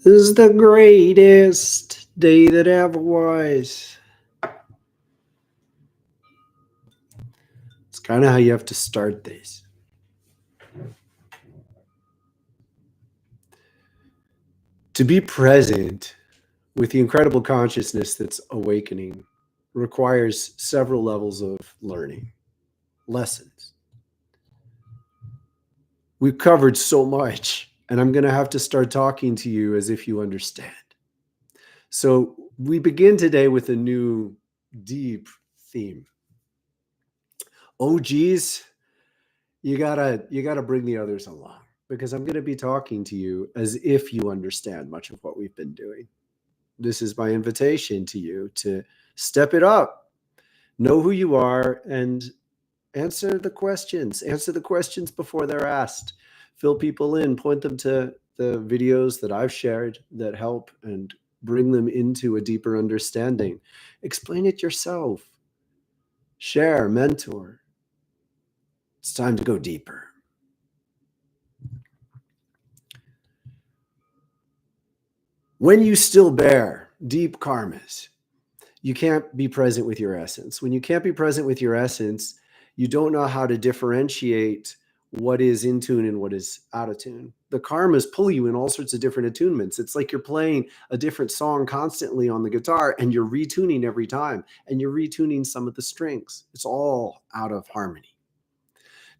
is the greatest day that ever was. It's kind of how you have to start this. To be present with the incredible consciousness that's awakening requires several levels of learning, lessons. We've covered so much, and I'm going to have to start talking to you as if you understand. So we begin today with a new deep theme. Oh, geez, you gotta bring the others along, because I'm going to be talking to you as if you understand much of what we've been doing. This is my invitation to you to step it up, know who you are, and answer the questions. Answer the questions before they're asked. Fill people in, point them to the videos that I've shared that help and bring them into a deeper understanding. Explain it yourself. Share, mentor. It's time to go deeper. When you still bear deep karmas, you can't be present with your essence. When you can't be present with your essence, you don't know how to differentiate what is in tune and what is out of tune. The karmas pull you in all sorts of different attunements. It's like you're playing a different song constantly on the guitar, and you're retuning every time, and you're retuning some of the strings. It's all out of harmony.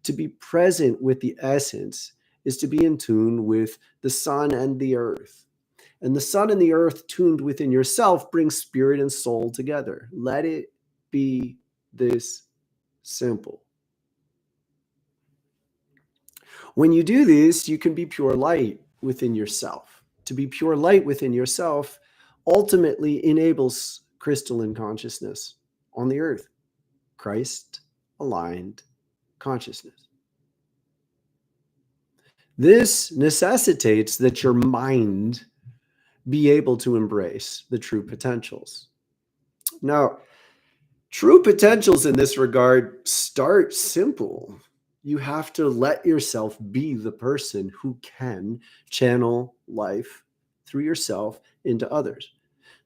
To be present with the essence is to be in tune with the sun and the earth. And the sun and the earth tuned within yourself brings spirit and soul together. Let it be this simple. When you do this, you can be pure light within yourself. To be pure light within yourself ultimately enables crystalline consciousness on the earth. Christ-aligned consciousness. This necessitates that your mind be able to embrace the true potentials. Now, true potentials in this regard start simple. You have to let yourself be the person who can channel life through yourself into others.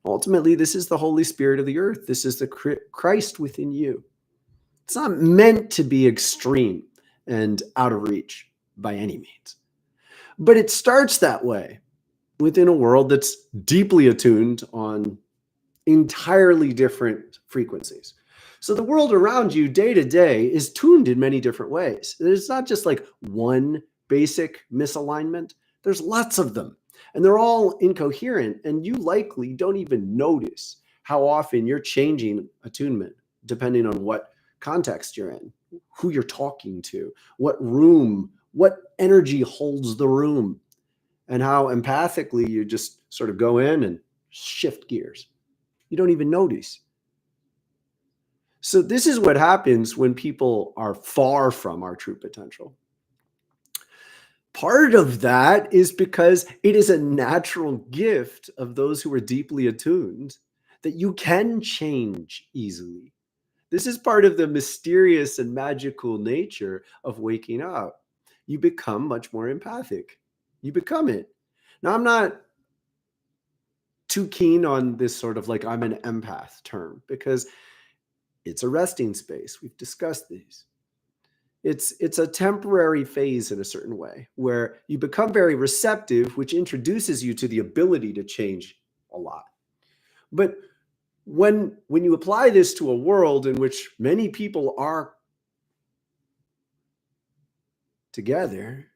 Ultimately, this is the Holy Spirit of the earth. This is the Christ within you. It's not meant to be extreme and out of reach by any means. But it starts that way within a world that's deeply attuned on entirely different frequencies. So the world around you day to day is tuned in many different ways. There's not just like one basic misalignment. There's lots of them, and they're all incoherent, and you likely don't even notice how often you're changing attunement depending on what context you're in, who you're talking to, what room, what energy holds the room, and how empathically you just sort of go in and shift gears. You don't even notice. So this is what happens when people are far from our true potential. Part of that is because it is a natural gift of those who are deeply attuned that you can change easily. This is part of the mysterious and magical nature of waking up. You become much more empathic. You become it. Now, I'm not too keen on this sort of like I'm an empath term, because it's a resting space. We've discussed these. It's a temporary phase in a certain way where you become very receptive, which introduces you to the ability to change a lot. But when you apply this to a world in which many people are together,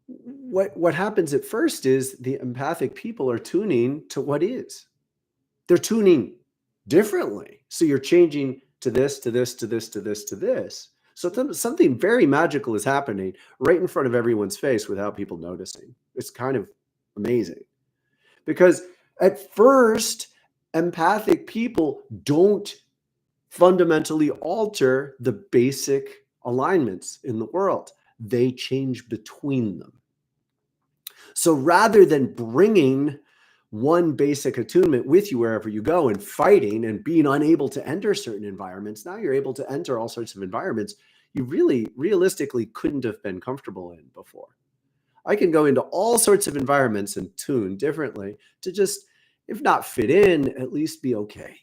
what happens at first is the empathic people are tuning to what is. They're tuning differently. So you're changing to this, to this, to this, to this, to this. So something very magical is happening right in front of everyone's face without people noticing. It's kind of amazing. Because at first, empathic people don't fundamentally alter the basic alignments in the world. They change between them. So rather than bringing one basic attunement with you wherever you go and fighting and being unable to enter certain environments, now you're able to enter all sorts of environments you really realistically couldn't have been comfortable in before. I can go into all sorts of environments and tune differently to just, if not fit in, at least be okay.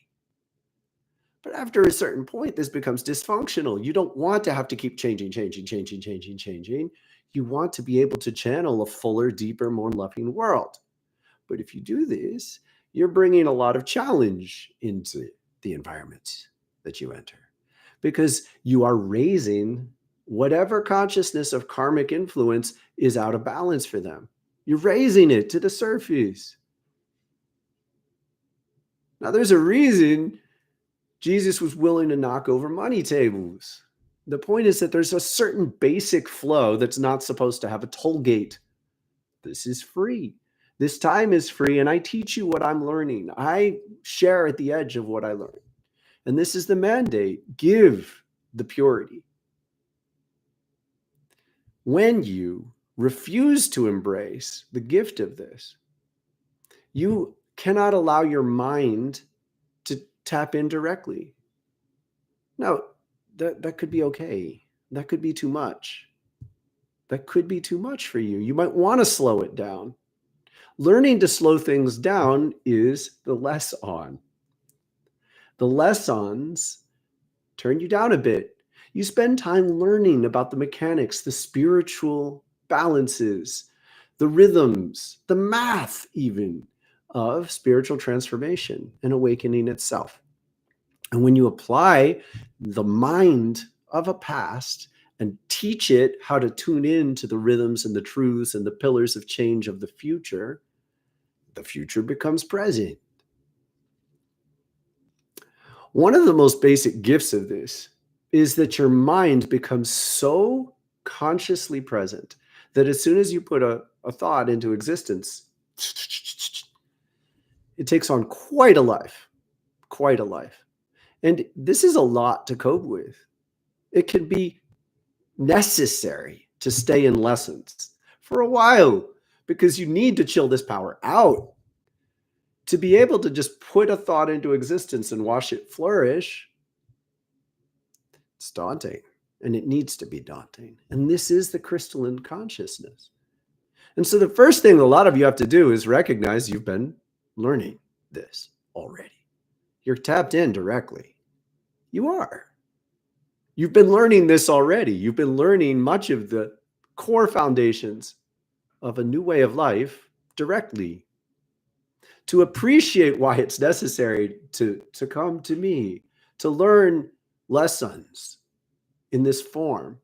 But after a certain point, this becomes dysfunctional. You don't want to have to keep changing. You want to be able to channel a fuller, deeper, more loving world. But if you do this, you're bringing a lot of challenge into the environment that you enter, because you are raising whatever consciousness of karmic influence is out of balance for them. You're raising it to the surface. Now, there's a reason Jesus was willing to knock over money tables. The point is that there's a certain basic flow that's not supposed to have a toll gate. This is free. This time is free, and I teach you what I'm learning. I share at the edge of what I learn. And this is the mandate. Give the purity. When you refuse to embrace the gift of this, you cannot allow your mind to tap in directly. Now, that could be okay. That could be too much. That could be too much for you. You might want to slow it down. Learning to slow things down is the less on. The lessons turn you down a bit. You spend time learning about the mechanics, the spiritual balances, the rhythms, the math even of spiritual transformation and awakening itself. And when you apply the mind of a past and teach it how to tune in to the rhythms and the truths and the pillars of change of the future becomes present. One of the most basic gifts of this is that your mind becomes so consciously present that as soon as you put a thought into existence, it takes on quite a life. And this is a lot to cope with. It can be necessary to stay in lessons for a while because you need to chill this power out. To be able to just put a thought into existence and watch it flourish, it's daunting, and it needs to be daunting. And this is the crystalline consciousness. And so the first thing a lot of you have to do is recognize you've been learning this already. You're tapped in directly. You are. You've been learning this already. You've been learning much of the core foundations of a new way of life directly. To appreciate why it's necessary to come to me, to learn lessons in this form,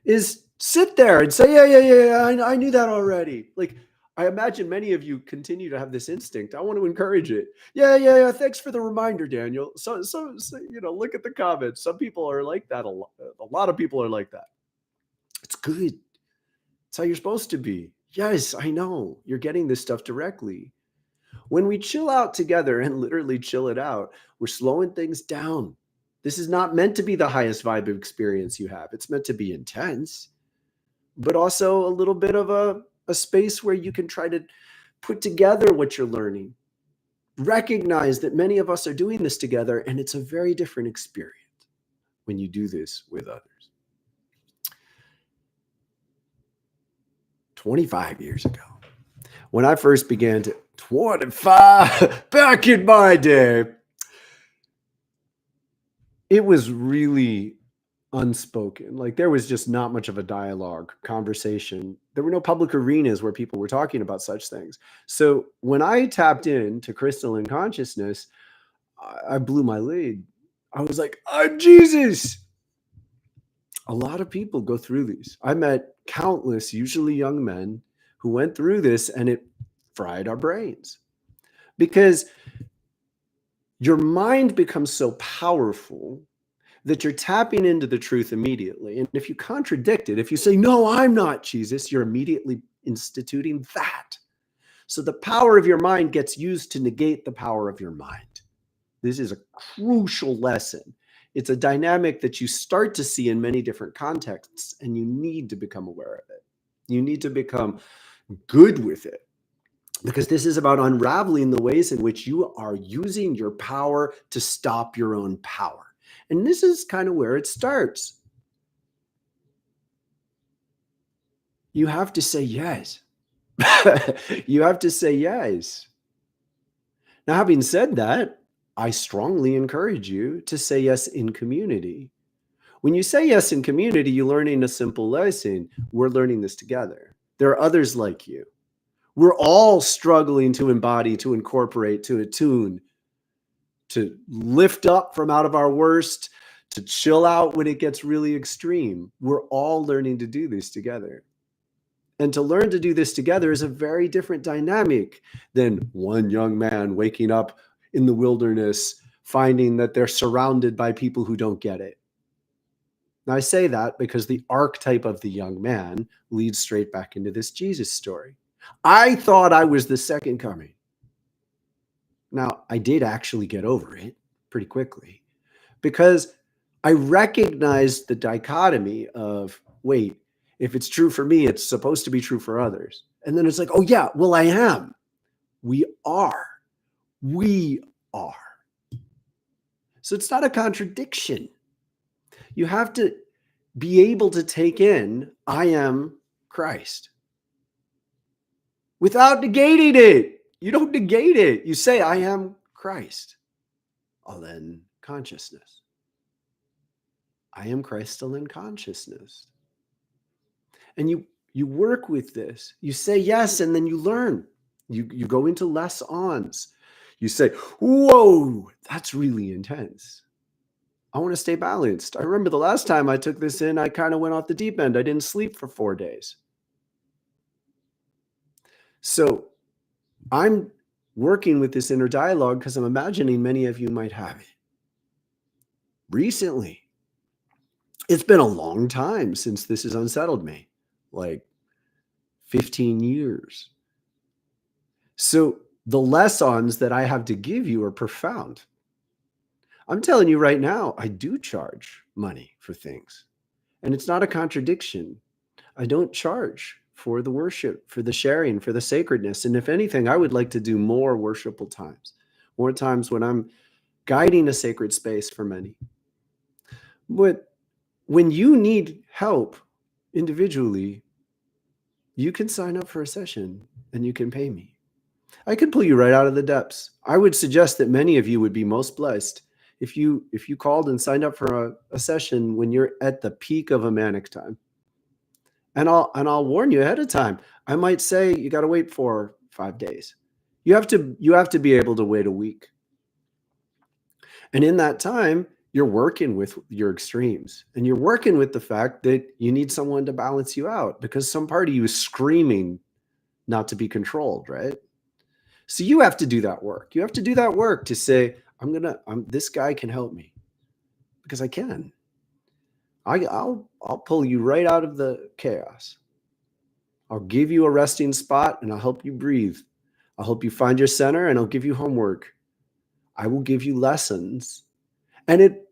is sit there and say, yeah, I knew that already. Like, I imagine many of you continue to have this instinct. I want to encourage it. Yeah. Thanks for the reminder, Daniel. So look at the comments. Some people are like that. A lot of people are like that. It's good. It's how you're supposed to be. Yes, I know. You're getting this stuff directly. When we chill out together and literally chill it out, we're slowing things down. This is not meant to be the highest vibe of experience you have. It's meant to be intense, but also a little bit of a space where you can try to put together what you're learning. Recognize that many of us are doing this together, and it's a very different experience when you do this with others. 25 years ago, when I first began to 25 back in my day, it was really unspoken. Like, there was just not much of a dialogue, conversation. There were no public arenas where people were talking about such things. So when I tapped into crystalline consciousness, I blew my lid. I was like, I'm Jesus. A lot of people go through these. I met countless, usually young men, who went through this, and it fried our brains. Because your mind becomes so powerful that you're tapping into the truth immediately. And if you contradict it, if you say, no, I'm not Jesus, you're immediately instituting that. So the power of your mind gets used to negate the power of your mind. This is a crucial lesson. It's a dynamic that you start to see in many different contexts, and you need to become aware of it. You need to become good with it. Because this is about unraveling the ways in which you are using your power to stop your own power. And this is kind of where it starts. You have to say yes. You have to say yes. Now, having said that, I strongly encourage you to say yes in community. When you say yes in community, you're learning a simple lesson. We're learning this together. There are others like you. We're all struggling to embody, to incorporate, to attune, to lift up from out of our worst, to chill out when it gets really extreme. We're all learning to do this together. And to learn to do this together is a very different dynamic than one young man waking up in the wilderness, finding that they're surrounded by people who don't get it. Now, I say that because the archetype of the young man leads straight back into this Jesus story. I thought I was the second coming. Now, I did actually get over it pretty quickly because I recognized the dichotomy of, wait, if it's true for me, it's supposed to be true for others. And then it's like, oh yeah, well, I am. We are. We are. So it's not a contradiction. You have to be able to take in, I am Christ, without negating it. You don't negate it. You say, I am Christ. Oh, then consciousness. I am crystalline consciousness. And you work with this. You say yes, and then you learn. You go into less ons. You say, whoa, that's really intense. I want to stay balanced. I remember the last time I took this in, I kind of went off the deep end. I didn't sleep for 4 days. So I'm working with this inner dialogue because I'm imagining many of you might have it. Recently, it's been a long time since this has unsettled me, like 15 years. So the lessons that I have to give you are profound. I'm telling you right now, I do charge money for things. And it's not a contradiction. I don't charge for the worship, for the sharing, for the sacredness. And if anything, I would like to do more worshipful times, more times when I'm guiding a sacred space for many. But when you need help individually, you can sign up for a session and you can pay me. I could pull you right out of the depths. I would suggest that many of you would be most blessed if you called and signed up for a session when you're at the peak of a manic time. And I'll warn you ahead of time. I might say you got to wait 4 or 5 days. You have to be able to wait a week. And in that time, you're working with your extremes, and you're working with the fact that you need someone to balance you out because some part of you is screaming not to be controlled, right? So you have to do that work. You have to do that work to say, this guy can help me because I can. I'll pull you right out of the chaos. I'll give you a resting spot and I'll help you breathe. I'll help you find your center and I'll give you homework. I will give you lessons. And it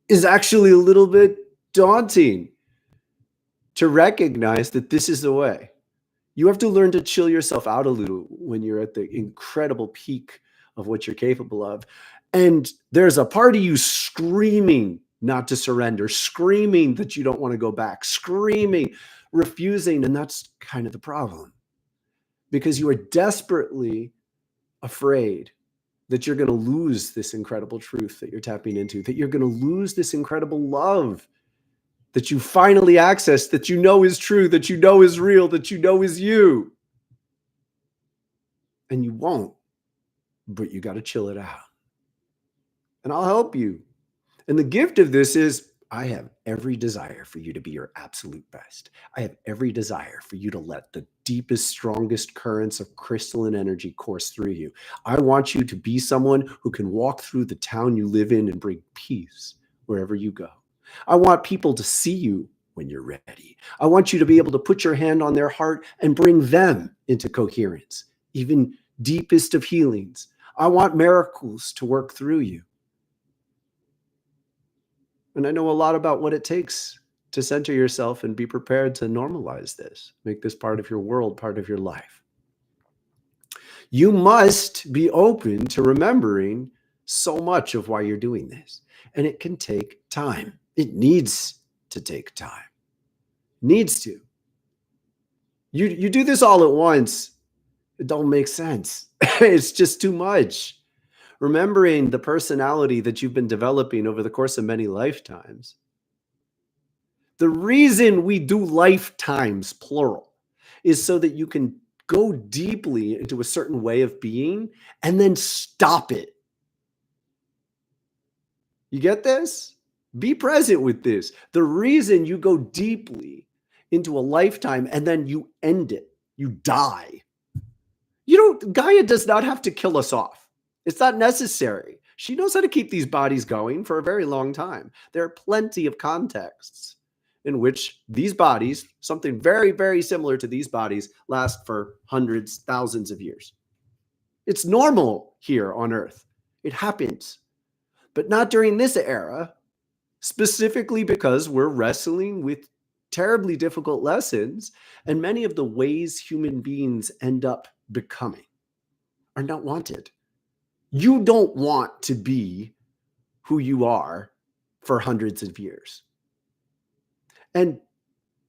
is actually a little bit daunting to recognize that this is the way. You have to learn to chill yourself out a little when you're at the incredible peak of what you're capable of. And there's a part of you screaming not to surrender, screaming that you don't want to go back, screaming, refusing. And that's kind of the problem because you are desperately afraid that you're going to lose this incredible truth that you're tapping into, that you're going to lose this incredible love that you finally access, that you know is true, that you know is real, that you know is you. And you won't, but you got to chill it out. And I'll help you. And the gift of this is I have every desire for you to be your absolute best. I have every desire for you to let the deepest, strongest currents of crystalline energy course through you. I want you to be someone who can walk through the town you live in and bring peace wherever you go. I want people to see you when you're ready. I want you to be able to put your hand on their heart and bring them into coherence, even deepest of healings. I want miracles to work through you. And I know a lot about what it takes to center yourself and be prepared to normalize this, make this part of your world, part of your life. You must be open to remembering so much of why you're doing this. And it can take time. It needs to take time. Needs to. You do this all at once, it don't make sense. It's just too much. Remembering the personality that you've been developing over the course of many lifetimes. The reason we do lifetimes, plural, is so that you can go deeply into a certain way of being and then stop it. You get this? Be present with this. The reason you go deeply into a lifetime and then you end it, you die. Gaia does not have to kill us off. It's not necessary. She knows how to keep these bodies going for a very long time. There are plenty of contexts in which these bodies, something very, very similar to these bodies, last for hundreds, thousands of years. It's normal here on Earth. It happens, but not during this era, specifically because we're wrestling with terribly difficult lessons, and many of the ways human beings end up becoming are not wanted. You don't want to be who you are for hundreds of years. And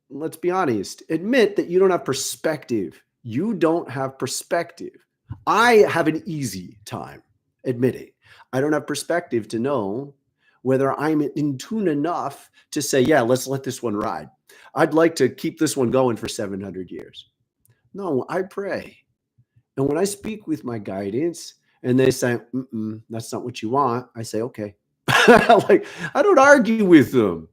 let's be honest, admit that you don't have perspective. You don't have perspective. I have an easy time admitting I don't have perspective to know whether I'm in tune enough to say, yeah, let's let this one ride. I'd like to keep this one going for 700 years. No, I pray. And when I speak with my guidance and they say, that's not what you want, I say, okay. Like, I don't argue with them.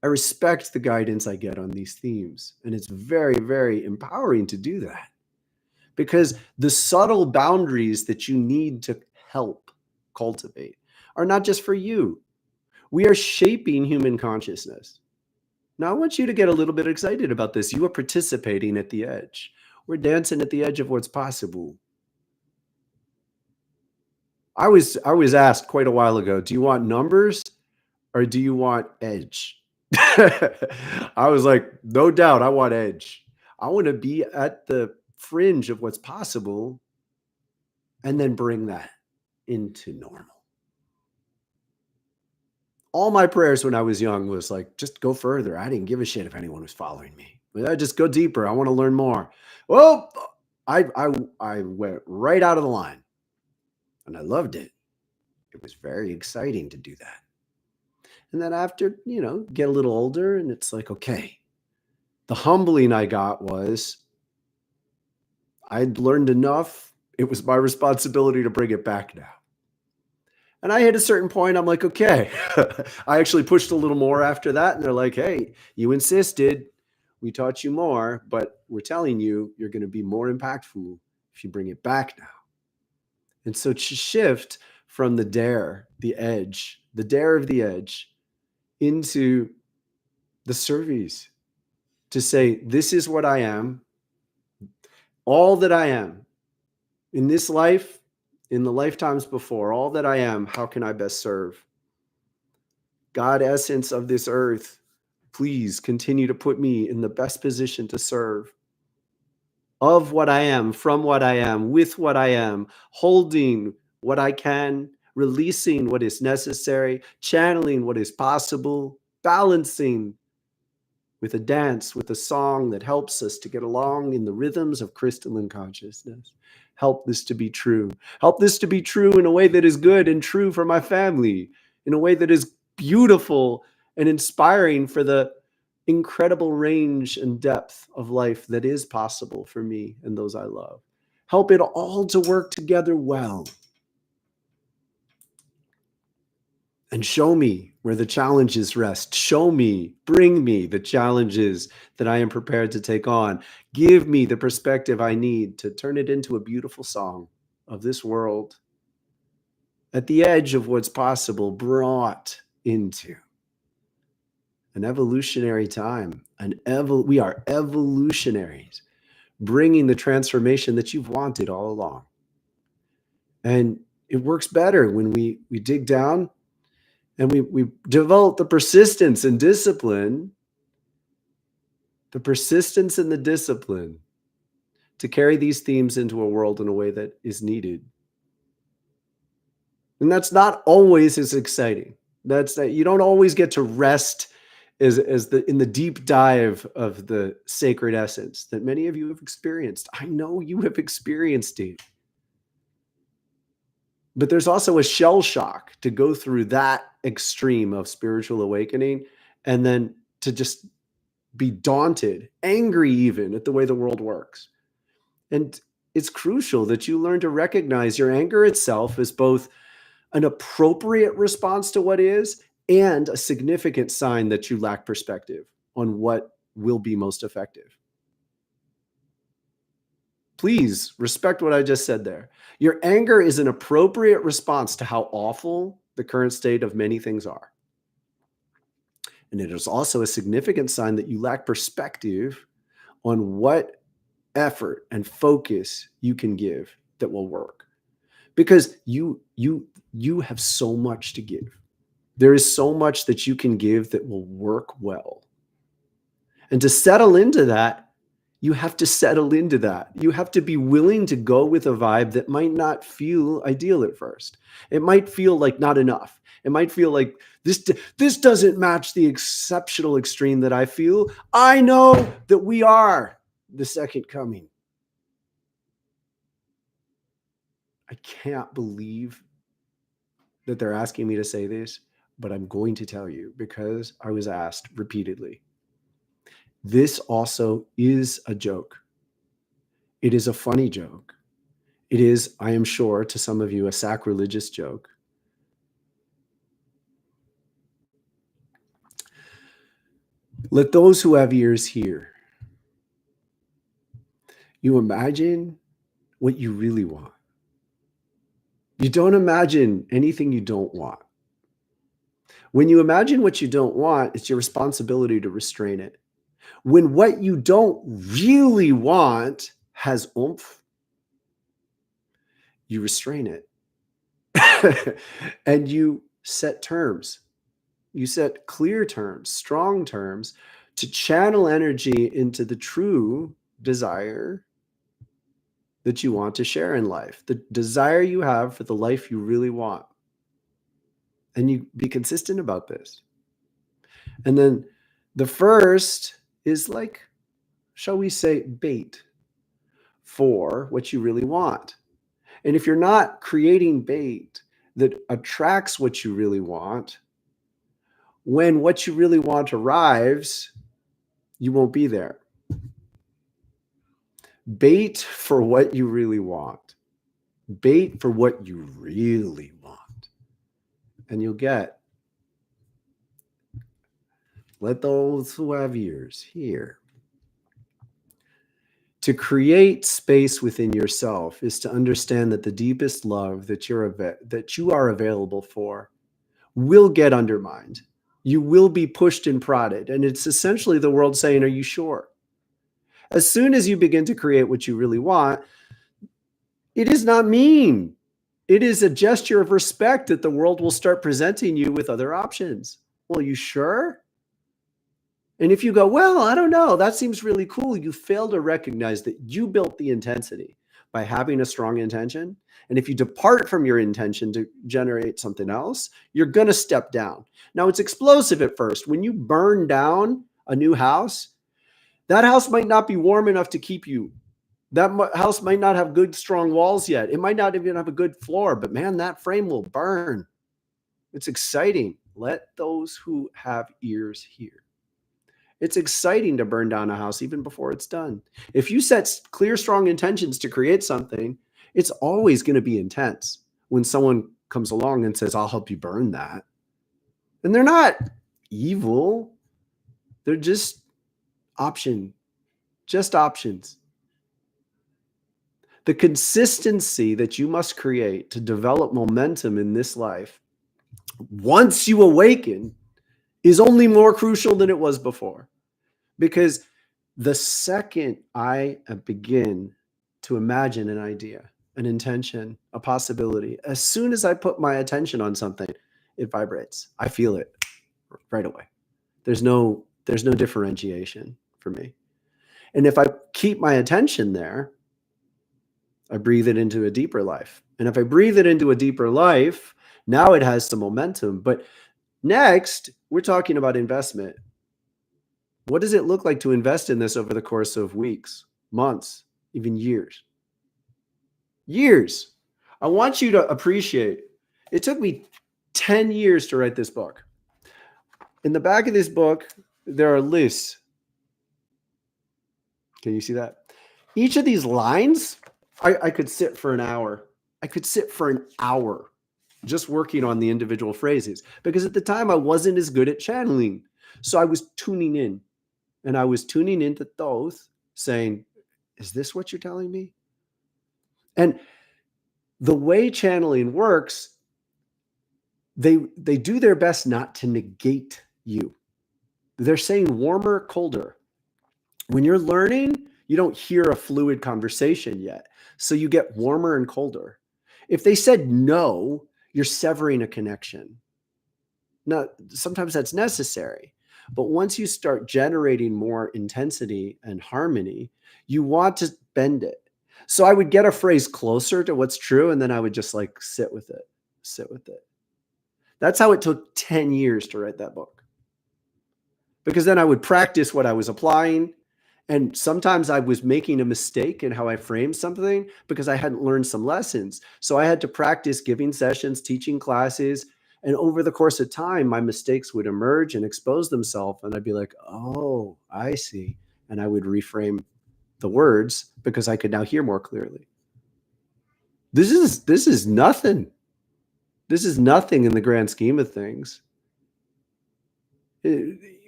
I respect the guidance I get on these themes. And it's very, very empowering to do that, because the subtle boundaries that you need to help cultivate are not just for you. We are shaping human consciousness. Now, I want you to get a little bit excited about this. You are participating at the edge. We're dancing at the edge of what's possible. I was asked quite a while ago, do you want numbers or do you want edge? I was like, no doubt, I want edge. I want to be at the fringe of what's possible and then bring that into normal. All my prayers when I was young was like, just go further. I didn't give a shit if anyone was following me. I just go deeper. I want to learn more. Well, I went right out of the line and I loved it. It was very exciting to do that. And then after, get a little older and it's like, okay, the humbling I got was I'd learned enough. It was my responsibility to bring it back now. And I hit a certain point, I'm like, okay. I actually pushed a little more after that. And they're like, hey, you insisted. We taught you more, but we're telling you, you're going to be more impactful if you bring it back now. And so to shift from the dare of the edge, into the service, to say, this is what I am, all that I am in this life, in the lifetimes before, all that I am, how can I best serve? God, essence of this earth, please continue to put me in the best position to serve. Of what I am, from what I am, with what I am, holding what I can, releasing what is necessary, channeling what is possible, balancing with a dance, with a song that helps us to get along in the rhythms of crystalline consciousness. Help this to be true. Help this to be true in a way that is good and true for my family, in a way that is beautiful and inspiring for the incredible range and depth of life that is possible for me and those I love. Help it all to work together well. And show me where the challenges rest. Show me, bring me the challenges that I am prepared to take on. Give me the perspective I need to turn it into a beautiful song of this world at the edge of what's possible, brought into an evolutionary time. We are evolutionaries, bringing the transformation that you've wanted all along. And it works better when we dig down and we develop the persistence and discipline, to carry these themes into a world in a way that is needed. And that's not always as exciting. That's that you don't always get to rest in the deep dive of the sacred essence that many of you have experienced. I know you have experienced it. But there's also a shell shock to go through that extreme of spiritual awakening and then to just be daunted, angry even at the way the world works. And it's crucial that you learn to recognize your anger itself as both an appropriate response to what is and a significant sign that you lack perspective on what will be most effective. Please respect what I just said there. Your anger is an appropriate response to how awful the current state of many things are. And it is also a significant sign that you lack perspective on what effort and focus you can give that will work. Because you have so much to give. There is so much that you can give that will work well. And to settle into that, you have to settle into that. You have to be willing to go with a vibe that might not feel ideal at first. It might feel like not enough. It might feel like this doesn't match the exceptional extreme that I feel. I know that we are the second coming. I can't believe that they're asking me to say this, but I'm going to tell you because I was asked repeatedly. This also is a joke. It is a funny joke. It is, I am sure, to some of you, a sacrilegious joke. Let those who have ears hear. You imagine what you really want. You don't imagine anything you don't want. When you imagine what you don't want, it's your responsibility to restrain it. When what you don't really want has oomph, you restrain it. And you set terms. You set clear terms, strong terms to channel energy into the true desire that you want to share in life, the desire you have for the life you really want. And you be consistent about this. And then the first is like, shall we say, bait for what you really want. And if you're not creating bait that attracts what you really want, when what you really want arrives, you won't be there. Bait for what you really want. Bait for what you really want. And you'll get. Let those who have ears hear. To create space within yourself is to understand that the deepest love that you are available for will get undermined. You will be pushed and prodded. And it's essentially the world saying, are you sure? As soon as you begin to create what you really want, it is not mean. It is a gesture of respect that the world will start presenting you with other options. Well, you sure? And if you go, well, I don't know, that seems really cool, you fail to recognize that you built the intensity by having a strong intention. And if you depart from your intention to generate something else, you're going to step down. Now, it's explosive at first. When you burn down a new house, that house might not be warm enough to keep you. That house might not have good, strong walls yet. It might not even have a good floor, but man, that frame will burn. It's exciting. Let those who have ears hear. It's exciting to burn down a house even before it's done. If you set clear, strong intentions to create something, it's always going to be intense when someone comes along and says, I'll help you burn that. And they're not evil. They're just options. The consistency that you must create to develop momentum in this life, once you awaken, is only more crucial than it was before. Because the second I begin to imagine an idea, an intention, a possibility, as soon as I put my attention on something, it vibrates. I feel it right away. There's no differentiation for me. And if I keep my attention there, I breathe it into a deeper life. And if I breathe it into a deeper life, now it has some momentum. But next, we're talking about investment. What does it look like to invest in this over the course of weeks, months, even years? Years. I want you to appreciate, it took me 10 years to write this book. In the back of this book, there are lists. Can you see that? Each of these lines, I could sit for an hour. I could sit for an hour just working on the individual phrases, because at the time I wasn't as good at channeling. So I was tuning in, and I was tuning into Thoth, saying, is this what you're telling me? And the way channeling works, they do their best not to negate you. They're saying warmer, colder. When you're learning, you don't hear a fluid conversation yet. So you get warmer and colder. If they said no, you're severing a connection. Now, sometimes that's necessary. But once you start generating more intensity and harmony, you want to bend it. So I would get a phrase closer to what's true, and then I would just like sit with it, sit with it. That's how it took 10 years to write that book. Because then I would practice what I was applying. And sometimes I was making a mistake in how I framed something because I hadn't learned some lessons. So I had to practice giving sessions, teaching classes. And over the course of time, my mistakes would emerge and expose themselves. And I'd be like, oh, I see. And I would reframe the words because I could now hear more clearly. This is nothing. This is nothing in the grand scheme of things.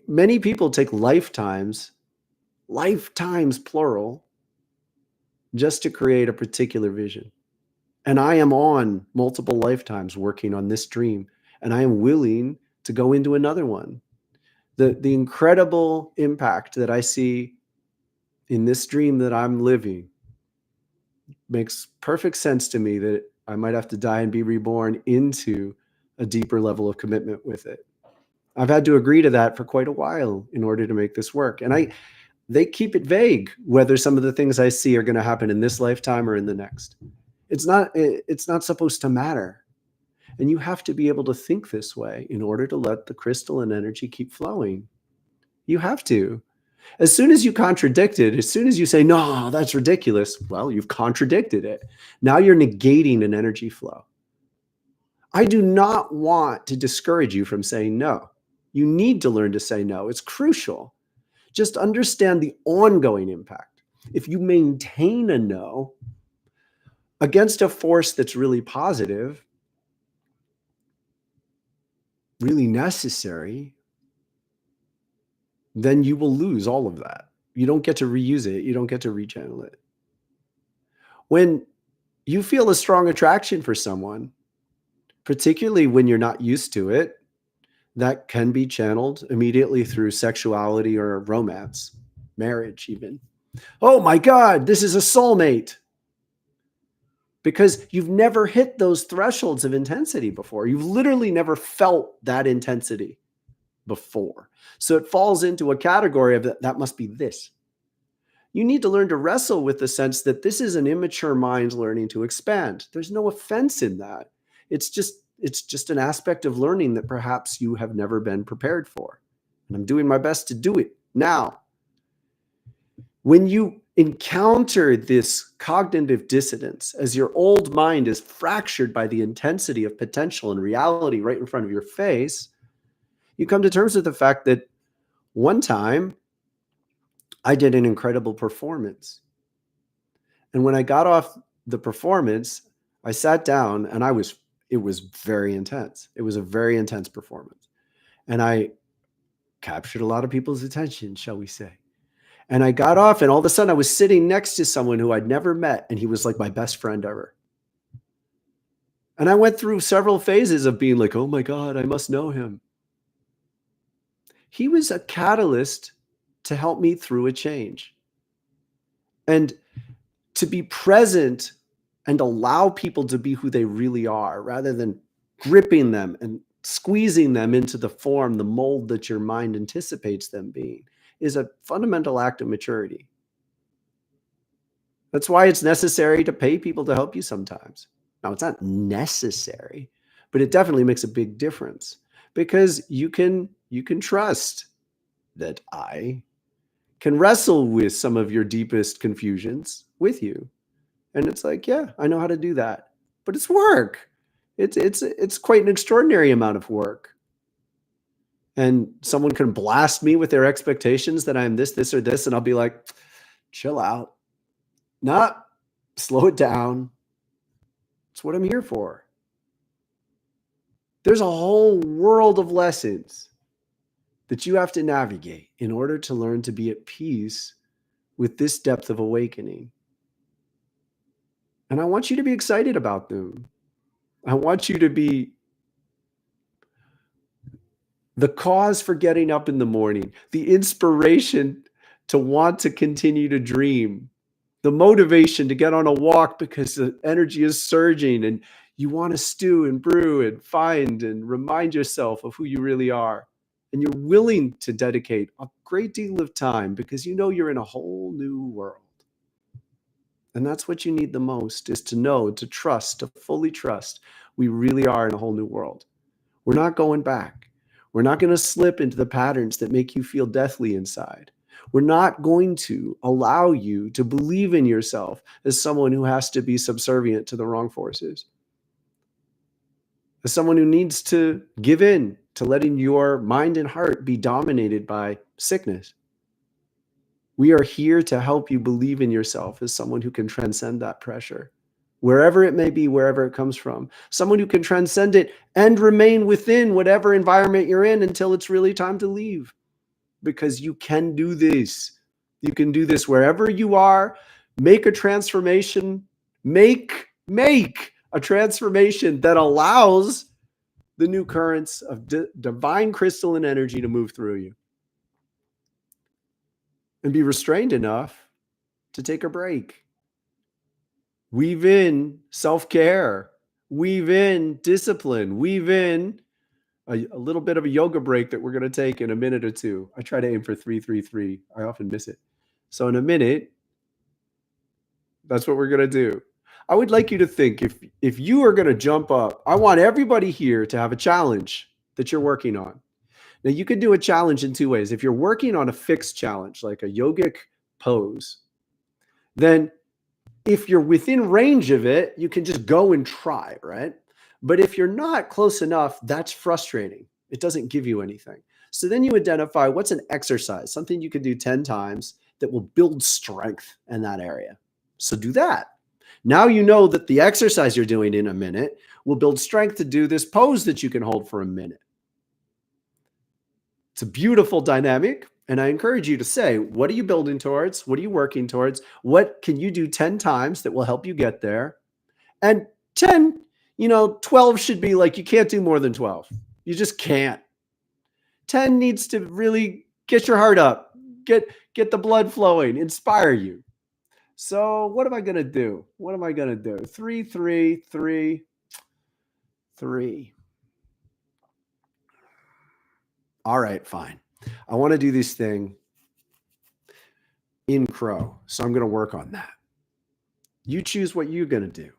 Many people take lifetimes plural, just to create a particular vision. And I am on multiple lifetimes working on this dream, and I am willing to go into another one. The incredible impact that I see in this dream that I'm living makes perfect sense to me, that I might have to die and be reborn into a deeper level of commitment with it. I've had to agree to that for quite a while in order to make this work. And they keep it vague whether some of the things I see are going to happen in this lifetime or in the next. It's not supposed to matter. And you have to be able to think this way in order to let the crystalline energy keep flowing. You have to. As soon as you contradict it, as soon as you say, no, that's ridiculous, well, you've contradicted it. Now you're negating an energy flow. I do not want to discourage you from saying no. You need to learn to say no. It's crucial. Just understand the ongoing impact. If you maintain a no against a force that's really positive, really necessary, then you will lose all of that. You don't get to reuse it. You don't get to rechannel it. When you feel a strong attraction for someone, particularly when you're not used to it, that can be channeled immediately through sexuality or romance, marriage even. Oh my God, this is a soulmate. Because you've never hit those thresholds of intensity before. You've literally never felt that intensity before. So it falls into a category of that must be this. You need to learn to wrestle with the sense that this is an immature mind learning to expand. There's no offense in that. It's just an aspect of learning that perhaps you have never been prepared for. And I'm doing my best to do it now. When you encounter this cognitive dissonance, as your old mind is fractured by the intensity of potential and reality right in front of your face, you come to terms with the fact that one time I did an incredible performance. And when I got off the performance, I sat down and it was very intense. It was a very intense performance. And I captured a lot of people's attention, shall we say. And I got off, and all of a sudden I was sitting next to someone who I'd never met, and he was like my best friend ever. And I went through several phases of being like, oh my God, I must know him. He was a catalyst to help me through a change. And to be present and allow people to be who they really are, rather than gripping them and squeezing them into the form, the mold that your mind anticipates them being, is a fundamental act of maturity. That's why it's necessary to pay people to help you sometimes. Now, it's not necessary, but it definitely makes a big difference, because you can trust that I can wrestle with some of your deepest confusions with you. And it's like, yeah, I know how to do that. But it's work. It's quite an extraordinary amount of work. And someone can blast me with their expectations that I'm this, this, or this, and I'll be like, chill out. Not slow it down. It's what I'm here for. There's a whole world of lessons that you have to navigate in order to learn to be at peace with this depth of awakening. And I want you to be excited about them. I want you to be the cause for getting up in the morning, the inspiration to want to continue to dream, the motivation to get on a walk because the energy is surging and you want to stew and brew and find and remind yourself of who you really are. And you're willing to dedicate a great deal of time because you know you're in a whole new world. And that's what you need the most, is to know, to trust, to fully trust we really are in a whole new world. We're not going back. We're not going to slip into the patterns that make you feel deathly inside. We're not going to allow you to believe in yourself as someone who has to be subservient to the wrong forces, as someone who needs to give in to letting your mind and heart be dominated by sickness. We are here to help you believe in yourself as someone who can transcend that pressure, wherever it may be, wherever it comes from. Someone who can transcend it and remain within whatever environment you're in until it's really time to leave. Because you can do this. You can do this wherever you are. Make a transformation. Make a transformation that allows the new currents of divine crystalline energy to move through you. And be restrained enough to take a break. Weave in self-care. Weave in discipline. Weave in a little bit of a yoga break that we're going to take in a minute or two. I try to aim for 3-3-3. I often miss it. So in a minute, that's what we're going to do. I would like you to think, if you are going to jump up, I want everybody here to have a challenge that you're working on. Now, you can do a challenge in two ways. If you're working on a fixed challenge, like a yogic pose, then if you're within range of it, you can just go and try, right? But if you're not close enough, that's frustrating. It doesn't give you anything. So then you identify what's an exercise, something you can do 10 times that will build strength in that area. So do that. Now you know that the exercise you're doing in a minute will build strength to do this pose that you can hold for a minute. It's a beautiful dynamic. And I encourage you to say, what are you building towards? What are you working towards? What can you do 10 times that will help you get there? And 10, 12 should be like, you can't do more than 12. You just can't. 10 needs to really get your heart up, get the blood flowing, inspire you. So what am I going to do? 3, 3, 3, 3. All right, fine. I want to do this thing in crow. So I'm going to work on that. You choose what you're going to do.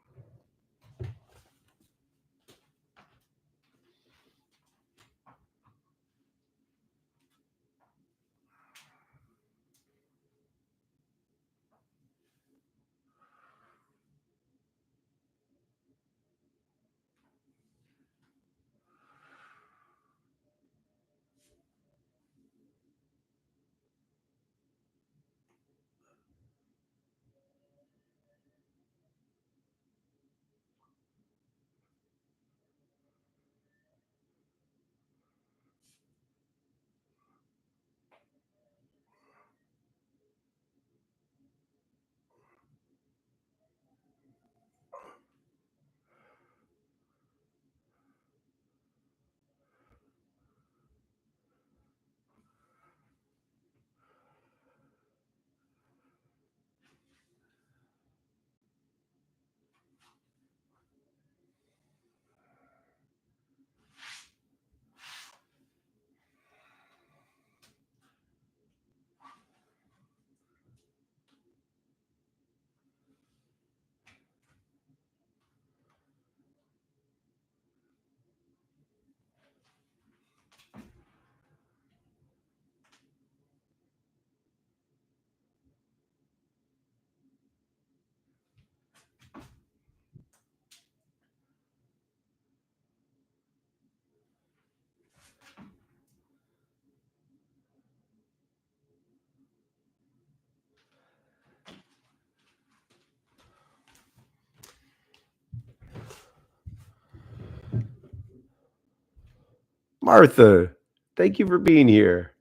Martha, thank you for being here.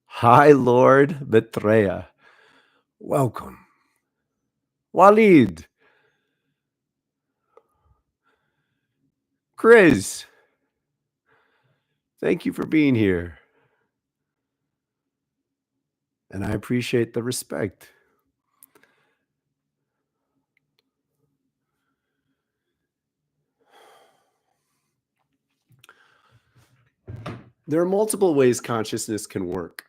Hi, Lord Maitreya. Welcome. Walid. Chris. Thank you for being here. And I appreciate the respect. There are multiple ways consciousness can work.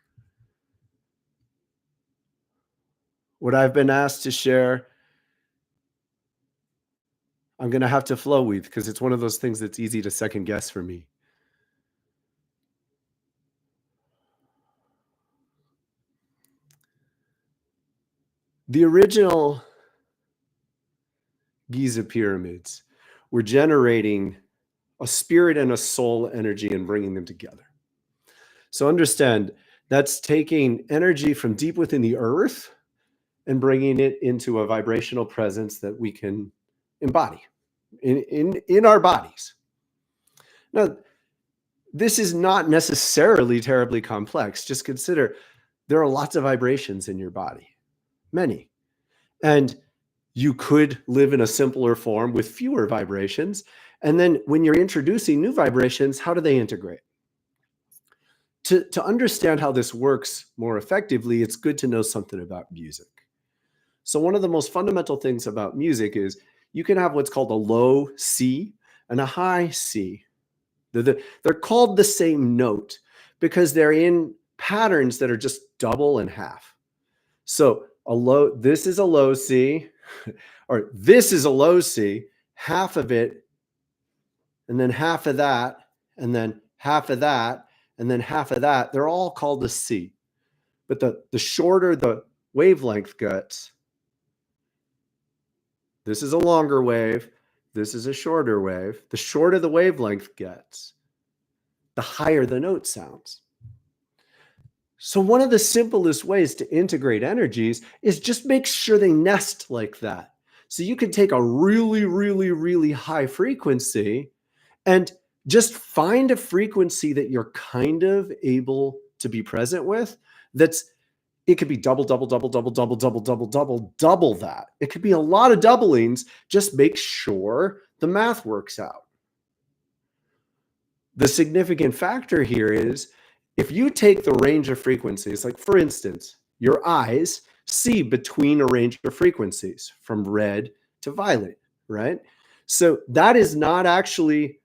What I've been asked to share, I'm going to have to flow with because it's one of those things that's easy to second guess for me. The original Giza pyramids were generating a spirit and a soul energy and bringing them together. So understand, that's taking energy from deep within the earth and bringing it into a vibrational presence that we can embody in our bodies. Now, this is not necessarily terribly complex. Just consider there are lots of vibrations in your body, many. And you could live in a simpler form with fewer vibrations. And then when you're introducing new vibrations, how do they integrate? To understand how this works more effectively, it's good to know something about music. So one of the most fundamental things about music is you can have what's called a low C and a high C. They're called the same note because they're in patterns that are just double and half. So this is a low C, or this is a low C, half of it, and then half of that, and then half of that, and then half of that. They're all called a C. But the shorter the wavelength gets, this is a longer wave, this is a shorter wave. The shorter the wavelength gets, the higher the note sounds. So one of the simplest ways to integrate energies is just make sure they nest like that. So you can take a really, really, really high frequency and just find a frequency that you're kind of able to be present with. It could be double, double, double, double, double, double, double, double, double that. It could be a lot of doublings. Just make sure the math works out. The significant factor here is if you take the range of frequencies, like for instance, your eyes see between a range of frequencies from red to violet, right? So that is not actually,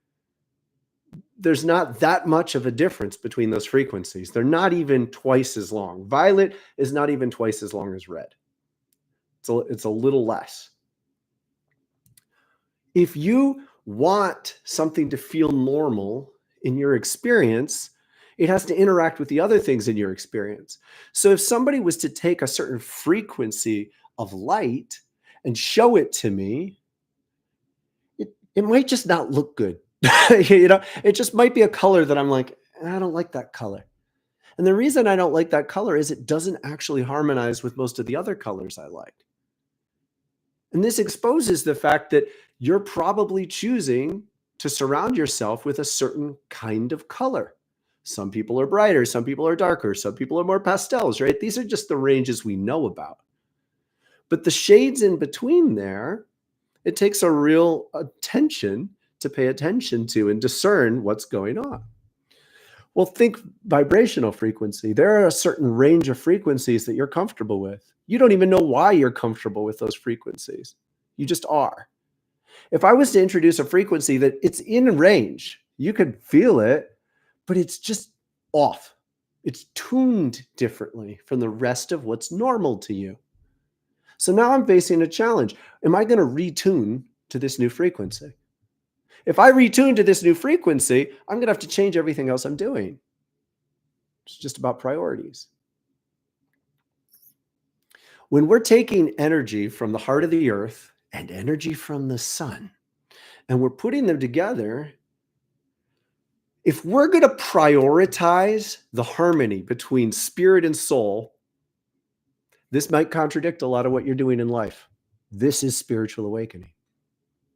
there's not that much of a difference between those frequencies. They're not even twice as long. Violet is not even twice as long as red. It's a little less. If you want something to feel normal in your experience, it has to interact with the other things in your experience. So if somebody was to take a certain frequency of light and show it to me, it might just not look good. It just might be a color that I'm like, I don't like that color. And the reason I don't like that color is it doesn't actually harmonize with most of the other colors I like. And this exposes the fact that you're probably choosing to surround yourself with a certain kind of color. Some people are brighter, some people are darker, some people are more pastels, right? These are just the ranges we know about. But the shades in between there, it takes a real attention to pay attention to and discern what's going on. Well, think vibrational frequency. There are a certain range of frequencies that you're comfortable with. You don't even know why you're comfortable with those frequencies. You just are. If I was to introduce a frequency that it's in range, you could feel it, but it's just off. It's tuned differently from the rest of what's normal to you. So now I'm facing a challenge. Am I going to retune to this new frequency? If I retune to this new frequency, I'm going to have to change everything else I'm doing. It's just about priorities. When we're taking energy from the heart of the earth and energy from the sun, and we're putting them together, if we're going to prioritize the harmony between spirit and soul, this might contradict a lot of what you're doing in life. This is spiritual awakening.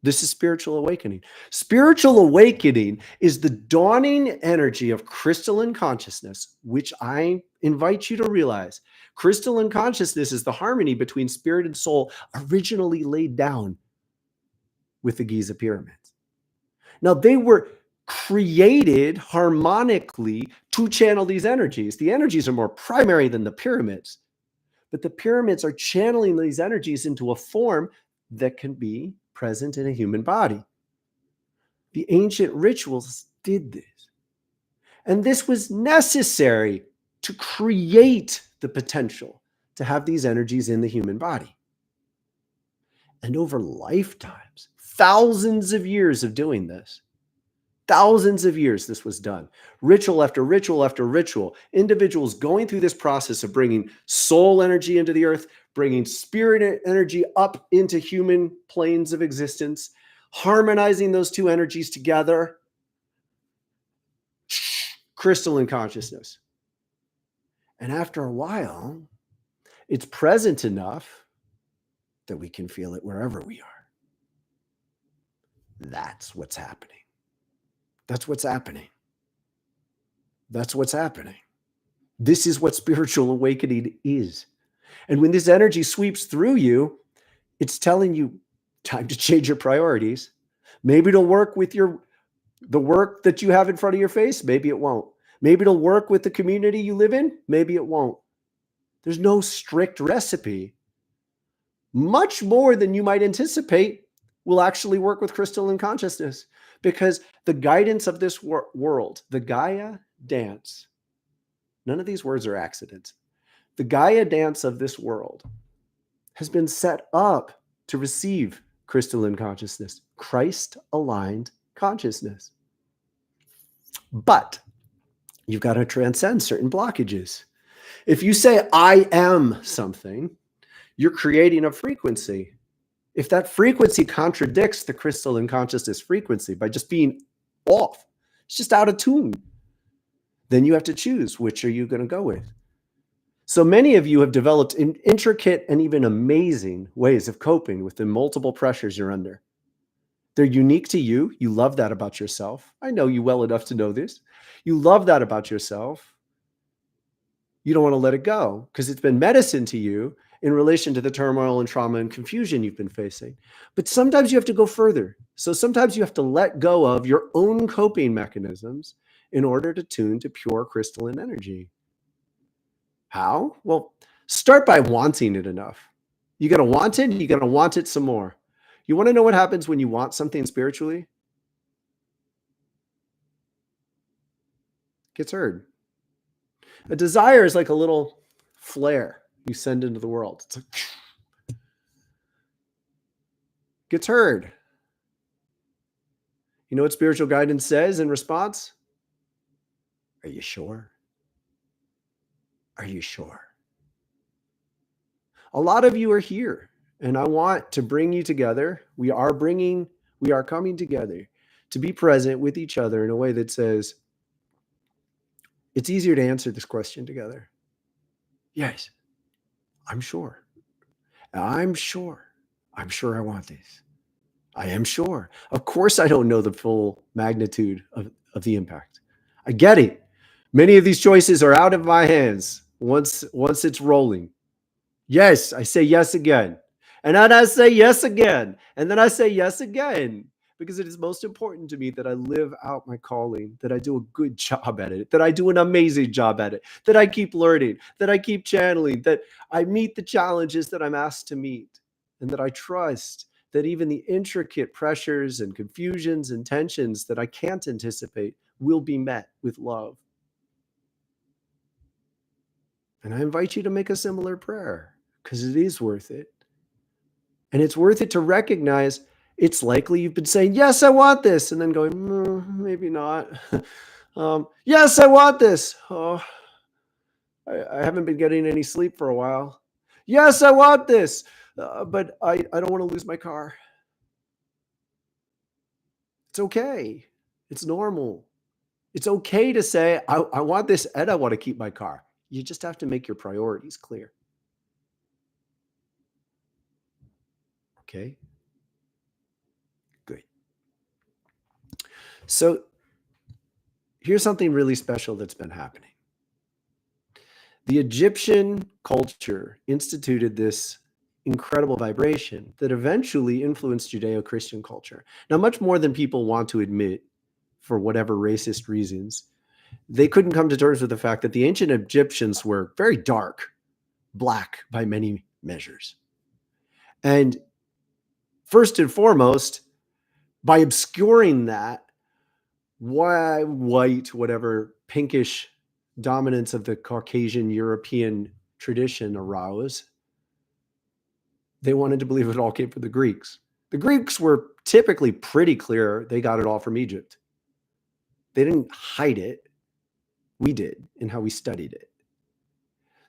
This is spiritual awakening. Spiritual awakening is the dawning energy of crystalline consciousness, which I invite you to realize. Crystalline consciousness is the harmony between spirit and soul originally laid down with the Giza pyramids. Now, they were created harmonically to channel these energies. The energies are more primary than the pyramids, but the pyramids are channeling these energies into a form that can be present in a human body. The ancient rituals did this. And this was necessary to create the potential to have these energies in the human body. And over lifetimes, thousands of years of doing this, thousands of years this was done. Ritual after ritual after ritual. Individuals going through this process of bringing soul energy into the earth, bringing spirit energy up into human planes of existence, harmonizing those two energies together. Crystalline consciousness. And after a while, it's present enough that we can feel it wherever we are. That's what's happening. That's what's happening. That's what's happening. This is what spiritual awakening is. And when this energy sweeps through you, it's telling you time to change your priorities. Maybe it'll work with the work that you have in front of your face. Maybe it won't. Maybe it'll work with the community you live in. Maybe it won't. There's no strict recipe. Much more than you might anticipate will actually work with crystalline consciousness, because the guidance of this world, the Gaia dance, none of these words are accidents. The Gaia dance of this world has been set up to receive crystalline consciousness, Christ-aligned consciousness. But you've got to transcend certain blockages. If you say, I am something, you're creating a frequency. If that frequency contradicts the crystalline consciousness frequency by just being off, it's just out of tune, then you have to choose which are you going to go with. So many of you have developed intricate and even amazing ways of coping with the multiple pressures you're under. They're unique to you. You love that about yourself. I know you well enough to know this. You love that about yourself. You don't want to let it go because it's been medicine to you in relation to the turmoil and trauma and confusion you've been facing. But sometimes you have to go further. So sometimes you have to let go of your own coping mechanisms in order to tune to pure crystalline energy. How? Well, start by wanting it enough. You got to want it, you got to want it some more. You want to know what happens when you want something spiritually? It gets heard. A desire is like a little flare you send into the world. It's like, gets heard. You know what spiritual guidance says in response? Are you sure? Are you sure? A lot of you are here, and I want to bring you together. We are coming together to be present with each other in a way that says, it's easier to answer this question together. Yes, I'm sure. I'm sure. I'm sure I want this. I am sure. Of course, I don't know the full magnitude of the impact. I get it. Many of these choices are out of my hands once it's rolling. Yes, I say yes again. And then I say yes again. And then I say yes again. Because it is most important to me that I live out my calling, that I do a good job at it, that I do an amazing job at it, that I keep learning, that I keep channeling, that I meet the challenges that I'm asked to meet, and that I trust that even the intricate pressures and confusions and tensions that I can't anticipate will be met with love. And I invite you to make a similar prayer, because it is worth it. And it's worth it to recognize it's likely you've been saying, yes, I want this. And then going, maybe not. Yes, I want this. Oh, I haven't been getting any sleep for a while. Yes, I want this. But I don't want to lose my car. It's okay. It's normal. It's okay to say, I want this and I want to keep my car. You just have to make your priorities clear. Okay? So here's something really special that's been happening. The Egyptian culture instituted this incredible vibration that eventually influenced Judeo-Christian culture. Now, much more than people want to admit for whatever racist reasons, they couldn't come to terms with the fact that the ancient Egyptians were very dark, black by many measures. And first and foremost, by obscuring that, white, whatever pinkish dominance of the Caucasian European tradition arose, they wanted to believe it all came from the Greeks. The Greeks were typically pretty clear they got it all from Egypt. They didn't hide it. We did in how we studied it.